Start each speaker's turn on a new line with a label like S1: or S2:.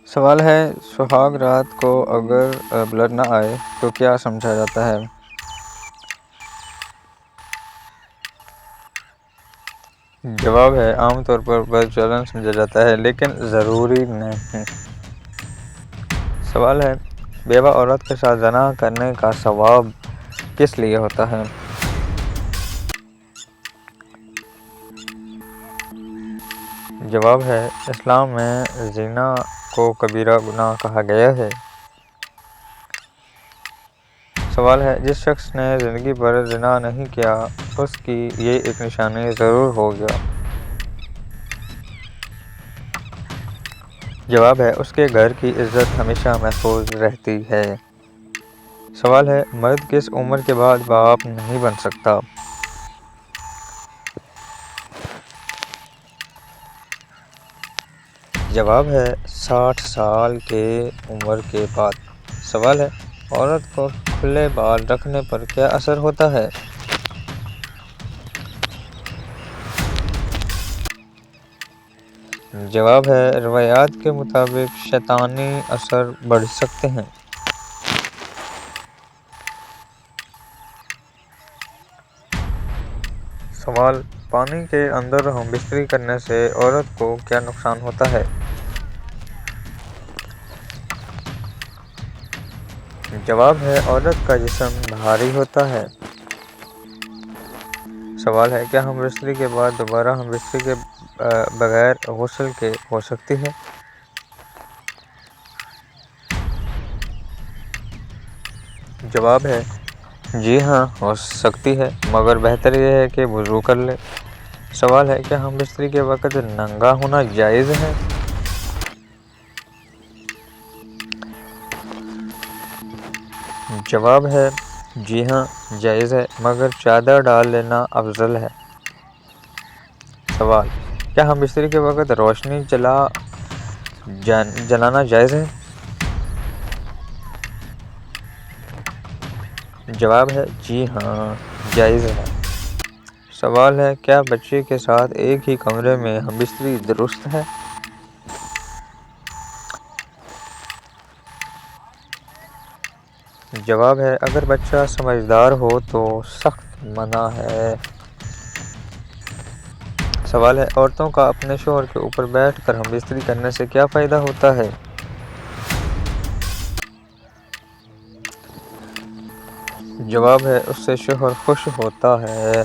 S1: سوال ہے سہاگ رات کو اگر بلڈ نہ آئے تو کیا سمجھا جاتا ہے؟ جواب ہے عام طور پر بد چلن سمجھا جاتا ہے لیکن ضروری نہیں۔ سوال ہے بیوہ عورت کے ساتھ زنا کرنے کا ثواب کس لیے ہوتا ہے؟ جواب ہے اسلام میں زنا کو کبیرہ گناہ کہا گیا ہے۔ سوال ہے جس شخص نے زندگی بھر زنا نہیں کیا اس کی یہ ایک نشانی ضرور ہوگا۔ جواب ہے اس کے گھر کی عزت ہمیشہ محفوظ رہتی ہے۔ سوال ہے مرد کس عمر کے بعد باپ نہیں بن سکتا؟ جواب ہے 60 سال کے عمر کے بعد۔ سوال ہے عورت کو کھلے بال رکھنے پر کیا اثر ہوتا ہے؟ جواب ہے روایات کے مطابق شیطانی اثر بڑھ سکتے ہیں۔ سوال پانی کے اندر ہم بستری کرنے سے عورت کو کیا نقصان ہوتا ہے؟ جواب ہے عورت کا جسم بھاری ہوتا ہے۔ سوال ہے کیا ہم بستری کے بعد دوبارہ ہم بستری کے بغیر غسل کے ہو سکتی ہے؟ جواب ہے جی ہاں ہو سکتی ہے مگر بہتر یہ ہے کہ وضو کر لے۔ سوال ہے کیا ہم بستری کے وقت ننگا ہونا جائز ہے؟ جواب ہے جی ہاں جائز ہے مگر چادر ڈال لینا افضل ہے۔ سوال کیا ہم بستری کے وقت روشنی جلانا جائز ہے؟ جواب ہے جی ہاں جائز ہے۔ سوال ہے کیا بچے کے ساتھ ایک ہی کمرے میں ہم بستری درست ہے؟ جواب ہے اگر بچہ سمجھدار ہو تو سخت منع ہے۔ سوال ہے عورتوں کا اپنے شوہر کے اوپر بیٹھ کر ہم بستری کرنے سے کیا فائدہ ہوتا ہے؟ جواب ہے اس سے شوہر خوش ہوتا ہے۔